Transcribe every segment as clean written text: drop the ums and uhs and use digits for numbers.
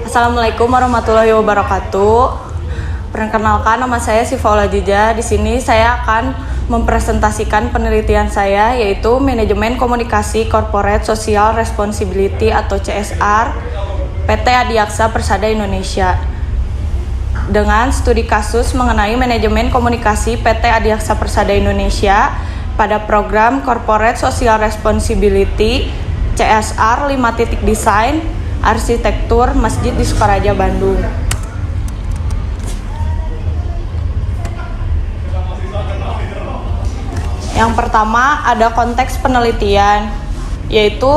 Assalamualaikum warahmatullahi wabarakatuh. Perkenalkan, nama saya Sifaula Jija. Di sini saya akan mempresentasikan penelitian saya, yaitu Manajemen Komunikasi Corporate Social Responsibility atau CSR PT Adiaksa Persada Indonesia. Dengan studi kasus mengenai manajemen komunikasi PT Adiaksa Persada Indonesia pada program Corporate Social Responsibility CSR 5 desain arsitektur masjid di Sukaraja, Bandung. Yang pertama ada konteks penelitian, yaitu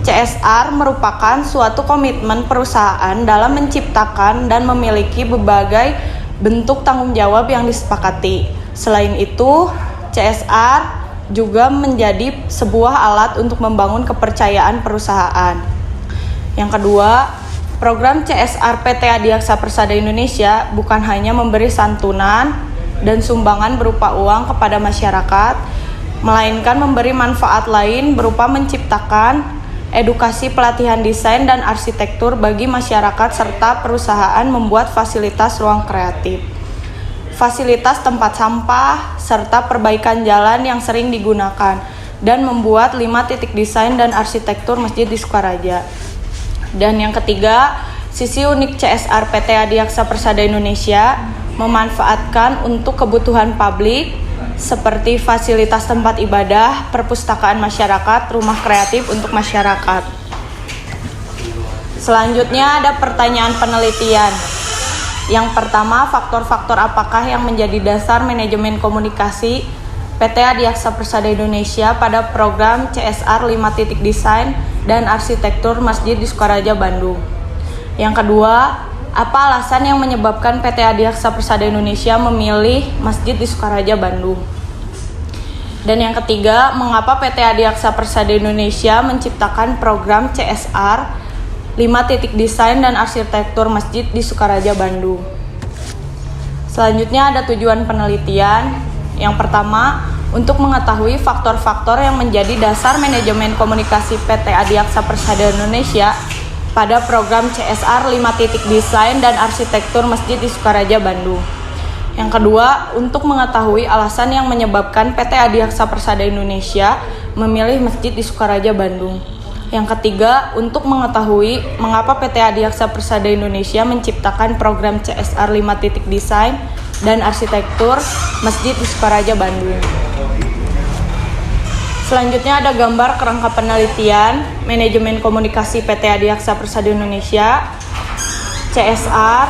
CSR merupakan suatu komitmen perusahaan dalam menciptakan dan memiliki berbagai bentuk tanggung jawab yang disepakati. Selain itu, CSR juga menjadi sebuah alat untuk membangun kepercayaan perusahaan. Yang kedua, program CSR PT Adiaksa Persada Indonesia bukan hanya memberi santunan dan sumbangan berupa uang kepada masyarakat, melainkan memberi manfaat lain berupa menciptakan edukasi pelatihan desain dan arsitektur bagi masyarakat serta perusahaan membuat fasilitas ruang kreatif, fasilitas tempat sampah, serta perbaikan jalan yang sering digunakan, dan membuat 5 titik desain dan arsitektur masjid di Sukaraja. Dan yang ketiga, sisi unik CSR PT Adiaksa Persada Indonesia memanfaatkan untuk kebutuhan publik seperti fasilitas tempat ibadah, perpustakaan masyarakat, rumah kreatif untuk masyarakat. Selanjutnya ada pertanyaan penelitian. Yang pertama, faktor-faktor apakah yang menjadi dasar manajemen komunikasi PT Adiaksa Persada Indonesia pada program CSR 5 titik desain dan arsitektur masjid di Sukaraja, Bandung. Yang kedua, apa alasan yang menyebabkan PT Adiaksa Persada Indonesia memilih masjid di Sukaraja, Bandung? Dan yang ketiga, mengapa PT Adiaksa Persada Indonesia menciptakan program CSR 5 titik desain dan arsitektur masjid di Sukaraja, Bandung? Selanjutnya ada tujuan penelitian. Yang pertama, untuk mengetahui faktor-faktor yang menjadi dasar manajemen komunikasi PT Adiaksa Persada Indonesia pada program CSR 5 titik desain dan arsitektur masjid di Sukaraja, Bandung. Yang kedua, untuk mengetahui alasan yang menyebabkan PT Adiaksa Persada Indonesia memilih masjid di Sukaraja, Bandung. Yang ketiga, untuk mengetahui mengapa PT Adiaksa Persada Indonesia menciptakan program CSR 5 titik desain dan arsitektur masjid di Sukaraja, Bandung. Selanjutnya ada gambar kerangka penelitian manajemen komunikasi PT Adiaksa Persada Indonesia CSR,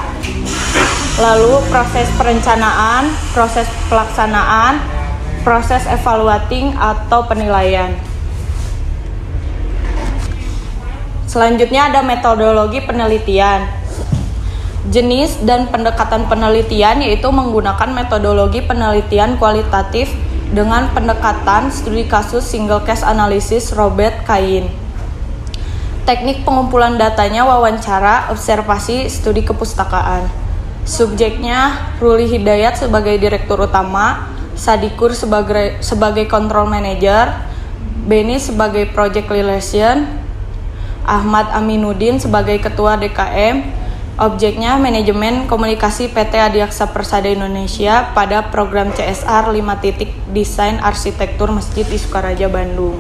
lalu proses perencanaan, proses pelaksanaan, proses evaluating atau penilaian. Selanjutnya ada metodologi penelitian. Jenis dan pendekatan penelitian yaitu menggunakan metodologi penelitian kualitatif dengan pendekatan studi kasus single case analysis Robert Kain. Teknik pengumpulan datanya wawancara, observasi, studi kepustakaan. Subjeknya Ruli Hidayat sebagai direktur utama, Sadikur sebagai control manager, Beni sebagai project relation, Ahmad Aminuddin sebagai ketua DKM. Objeknya manajemen komunikasi PT Adiaksa Persada Indonesia pada program CSR 5 titik desain arsitektur masjid di Sukaraja, Bandung.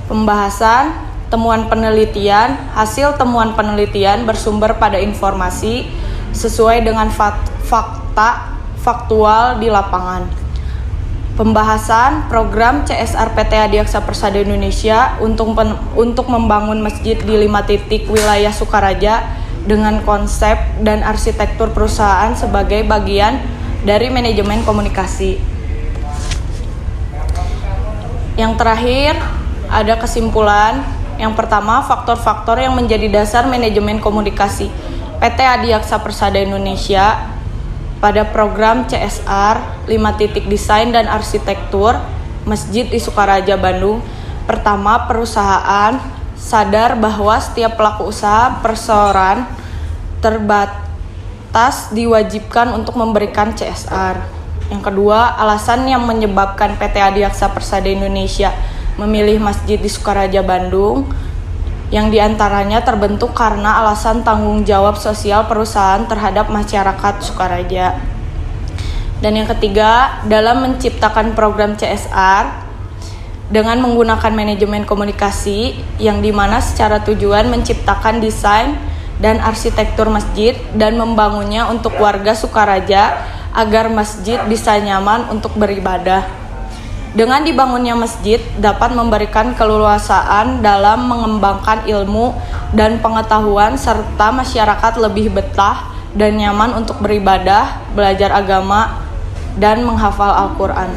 Pembahasan temuan penelitian. Hasil temuan penelitian bersumber pada informasi sesuai dengan faktual di lapangan. Pembahasan program CSR PT Adiaksa Persada Indonesia untuk membangun masjid di 5 titik wilayah Sukaraja dengan konsep dan arsitektur perusahaan sebagai bagian dari manajemen komunikasi. Yang terakhir, ada kesimpulan. Yang pertama, faktor-faktor yang menjadi dasar manajemen komunikasi PT Adiaksa Persada Indonesia pada program CSR 5 titik desain dan arsitektur masjid di Sukaraja, Bandung. Pertama, perusahaan sadar bahwa setiap pelaku usaha perseorangan terbatas diwajibkan untuk memberikan CSR. Yang kedua, alasan yang menyebabkan PT Adiaksa Persada Indonesia memilih masjid di Sukaraja, Bandung, yang diantaranya terbentuk karena alasan tanggung jawab sosial perusahaan terhadap masyarakat Sukaraja. Dan yang ketiga, dalam menciptakan program CSR dengan menggunakan manajemen komunikasi yang dimana secara tujuan menciptakan desain dan arsitektur masjid dan membangunnya untuk warga Sukaraja agar masjid bisa nyaman untuk beribadah. Dengan dibangunnya masjid dapat memberikan keleluasaan dalam mengembangkan ilmu dan pengetahuan serta masyarakat lebih betah dan nyaman untuk beribadah, belajar agama, dan menghafal Al-Quran.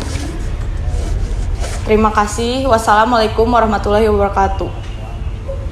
Terima kasih. Wassalamualaikum warahmatullahi wabarakatuh.